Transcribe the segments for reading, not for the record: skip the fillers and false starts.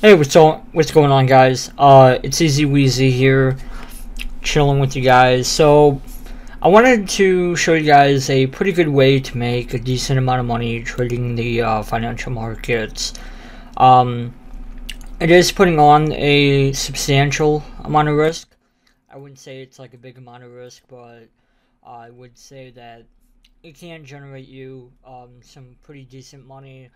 Hey, what's going on, guys? It's Easy Weezy here, chilling with you guys. So, I wanted to show you guys a pretty good way to make a decent amount of money trading the financial markets. Um, it is putting on a substantial amount of risk. I wouldn't say it's like a big amount of risk, but I would say that it can generate you some pretty decent money.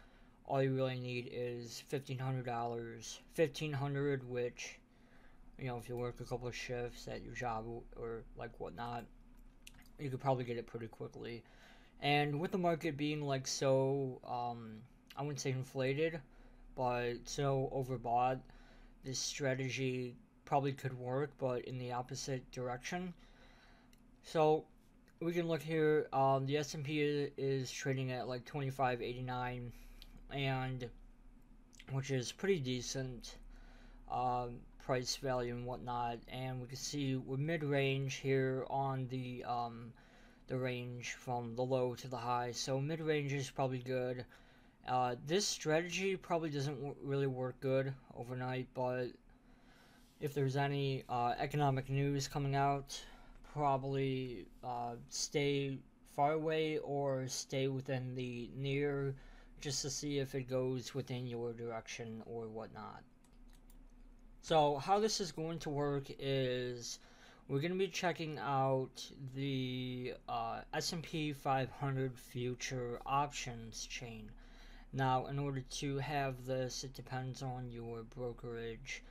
All you really need is $1,500. $1,500, which, if you work a couple of shifts at your job or like whatnot, you could probably get it pretty quickly. And with the market being like so, I wouldn't say inflated, but so overbought, this strategy probably could work, but in the opposite direction. So we can look here. The S&P is trading at like 25.89, and which is pretty decent price value and whatnot. And we can see we're mid-range here on the range from the low to the high. So mid-range is probably good. This strategy probably doesn't really work good overnight, but if there's any economic news coming out, probably stay far away or stay within the near, just to see if it goes within your direction or whatnot. So how this is going to work is we're going to be checking out the S&P 500 future options chain. Now, in order to have this, it depends on your brokerage.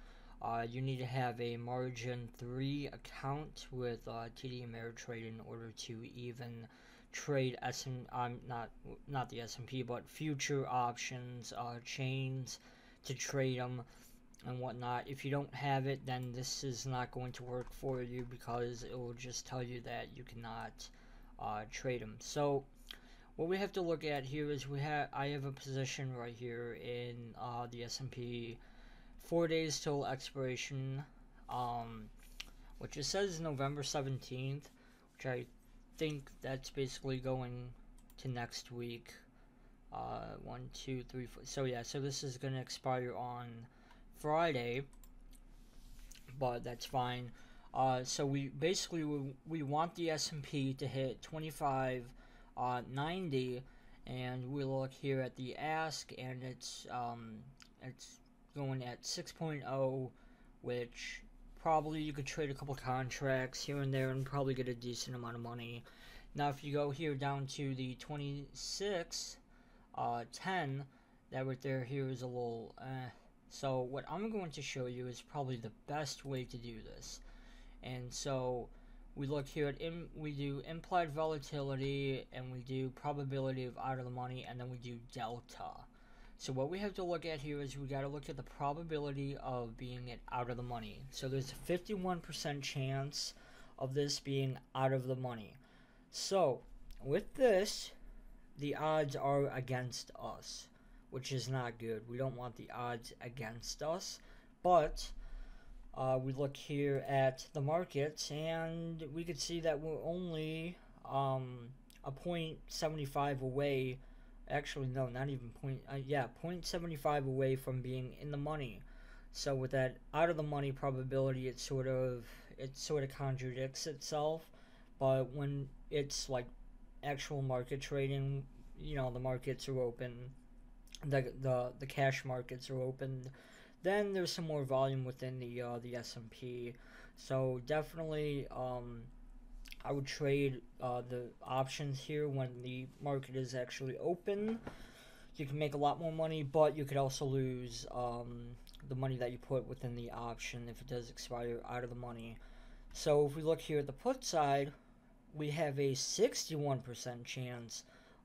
You need to have a margin 3 account with TD Ameritrade in order to even trade not the S&P, but future options chains to trade them and whatnot. If you don't have it, then this is not going to work for you, because it will just tell you that you cannot trade them. So what we have to look at here is I have a position right here in the S&P, 4 days till expiration, which it says November 17th, which I think that's basically going to next week. 1, 2, 3, 4. So yeah, so this is going to expire on Friday, but that's fine. So we basically we want the S&P to hit 25.90, and we look here at the ask, and it's going at 6.0, which probably you could trade a couple contracts here and there and probably get a decent amount of money. Now if you go here down to the 26.10, that right there here is a little so what I'm going to show you is probably the best way to do this. And so we look here at we do implied volatility, and we do probability of out of the money, and then we do delta. So what we have to look at here is we got to look at the probability of being out of the money. So there's a 51% chance of this being out of the money. So with this, the odds are against us, which is not good. We don't want the odds against us. But we look here at the markets, and we could see that we're only a 0.75 away. Actually, no, not even 0.75 away from being in the money. So with that out of the money probability, it sort of contradicts itself. But when it's like actual market trading, the markets are open, the cash markets are open, then there's some more volume within the S&P. So definitely I would trade the options here when the market is actually open. You can make a lot more money, but you could also lose the money that you put within the option if it does expire out of the money. So if we look here at the put side, we have a 61% chance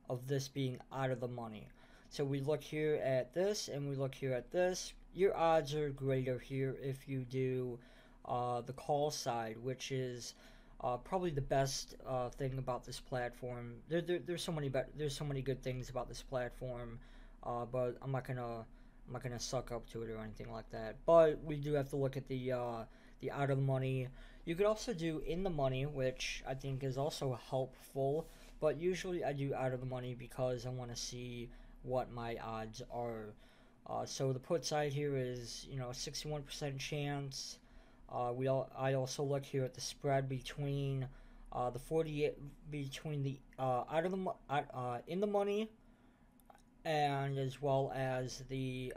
of this being out of the money. So we look here at this, and we look here at this. Your odds are greater here if you do the call side, which is probably the best thing about this platform. There's so many good things about this platform, but I'm not gonna suck up to it or anything like that. But we do have to look at the out of the money. You could also do in the money, which I think is also helpful. But usually I do out of the money because I want to see what my odds are So the put side here is, you know, a 61% chance. I also look here at the spread between the 48 between the in the money, and as well as the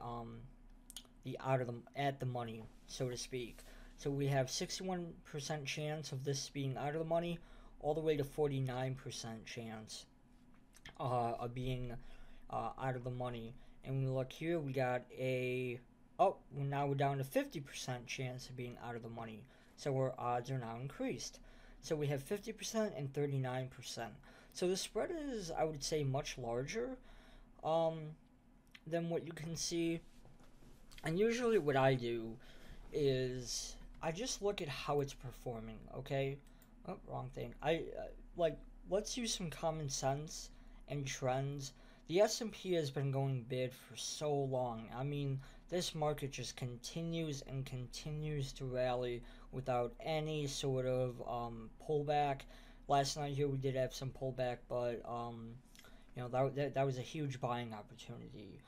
out of the at the money, so to speak. So we have 61% chance of this being out of the money, all the way to 49% chance of being out of the money. And when we look here, we got now we're down to 50% chance of being out of the money. So our odds are now increased. So we have 50% and 39%. So the spread is, I would say, much larger than what you can see. And usually what I do is I just look at how it's performing, okay? Oh, wrong thing. Let's use some common sense and trends. The S&P has been going bid for so long. I mean, this market just continues and continues to rally without any sort of pullback. Last night here we did have some pullback, but you know, that was a huge buying opportunity.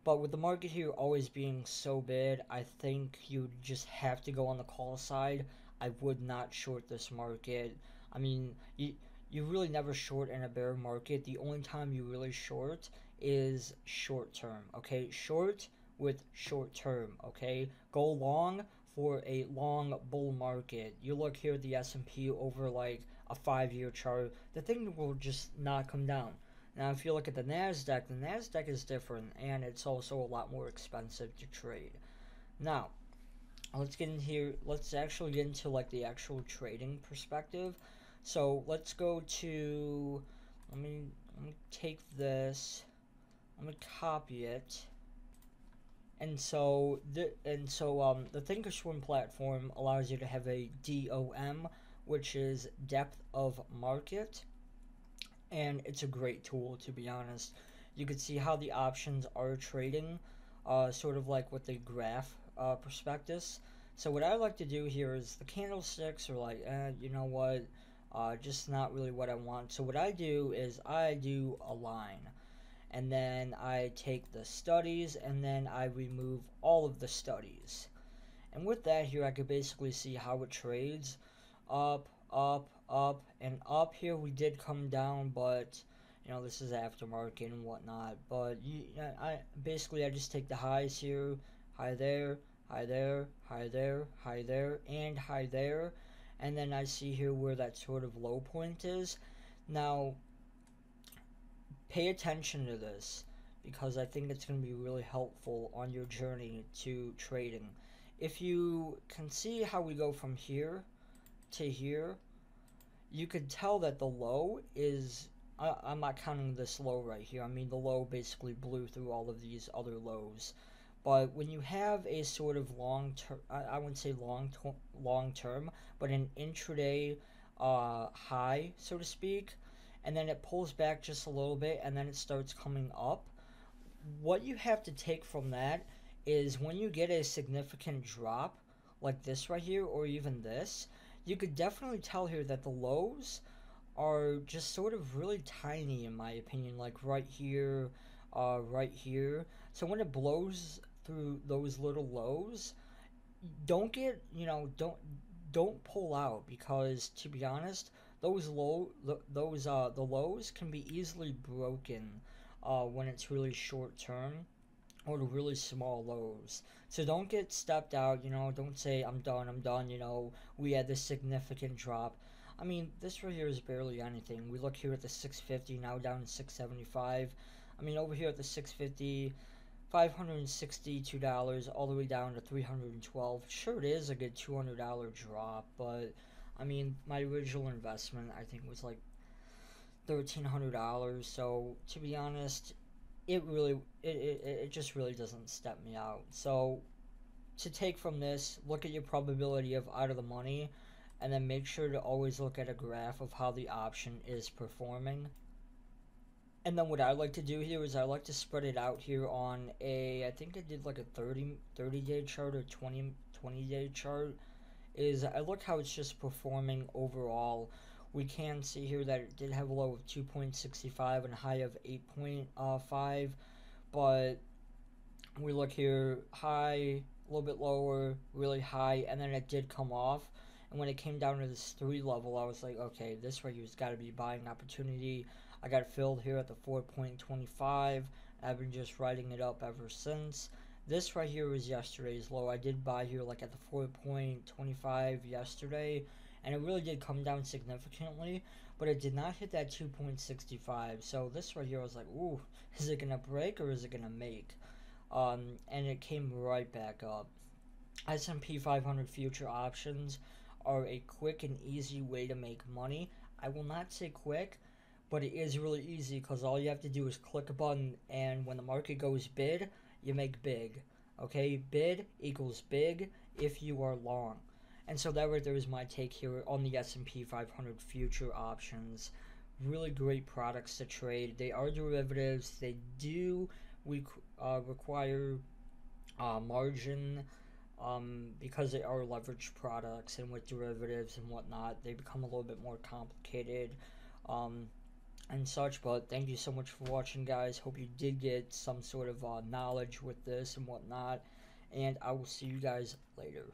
But with the market here always being so bid, I think you just have to go on the call side. I would not short this market. I mean, you really never short in a bear market. The only time you really short is short term, okay? Short with short term, okay? Go long for a long bull market. You look here at the S&P over like a 5-year chart, the thing will just not come down. Now, if you look at the NASDAQ is different, and it's also a lot more expensive to trade. Now, let's get in here. Let's actually get into like the actual trading perspective. So let's go to. Let me take this. I'm gonna copy it. And so the Thinkorswim platform allows you to have a DOM, which is depth of market. And it's a great tool, to be honest. You can see how the options are trading, sort of like with the graph prospectus. So what I like to do here is the candlesticks are like, you know what, just not really what I want. So what I do is I do a line, and then I take the studies, and then I remove all of the studies. And with that here, I could basically see how it trades. Up, and up. Here we did come down, but you know, this is aftermarket and whatnot. But I just take the highs here, high there, high there, high there, high there, and high there, and then I see here where that sort of low point is. Now, pay attention to this, because I think it's going to be really helpful on your journey to trading. If you can see how we go from here to here, you could tell that the low is, I'm not counting this low right here. I mean, the low basically blew through all of these other lows. But when you have a sort of long term, I wouldn't say long term, but an intraday high, so to speak, and then it pulls back just a little bit, and then it starts coming up. What you have to take from that is when you get a significant drop, like this right here, or even this, you could definitely tell here that the lows are just sort of really tiny, in my opinion, like right here, right here. So when it blows through those little lows, don't get, you know, don't pull out, because to be honest, the lows can be easily broken when it's really short term, or the really small lows. So don't get stepped out, you know, don't say I'm done, you know, we had this significant drop. I mean, this right here is barely anything. We look here at the 650, now down to 675. I mean, over here at the 650, $562 all the way down to $312. Sure, it is a good $200 drop, but I mean, my original investment I think was like $1,300. So to be honest, it just really doesn't step me out. So to take from this, look at your probability of out of the money, and then make sure to always look at a graph of how the option is performing. And then what I like to do here is I like to spread it out here on a, I think I did like a 30-day chart or 20-day chart, is I look how it's just performing overall. We can see here that it did have a low of 2.65 and a high of 8.5, but we look here, high, a little bit lower, really high, and then it did come off. And when it came down to this 3 level, I was like, okay, this right here's got to be buying opportunity. I got filled here at the 4.25. I've been just writing it up ever since. This right here was yesterday's low. I did buy here like at the 4.25 yesterday, and it really did come down significantly, but it did not hit that 2.65. So this right here, I was like, ooh, is it gonna break or is it gonna make? And it came right back up. S&P 500 future options are a quick and easy way to make money. I will not say quick, but it is really easy because all you have to do is click a button, and when the market goes bid, you make big. Okay, bid equals big if you are long. And so that right there is my take here on the S&P 500 future options. Really great products to trade. They are derivatives. They do require margin, because they are leveraged products, and with derivatives and whatnot, they become a little bit more complicated and such. But thank you so much for watching, guys. Hope you did get some sort of knowledge with this and whatnot, and I will see you guys later.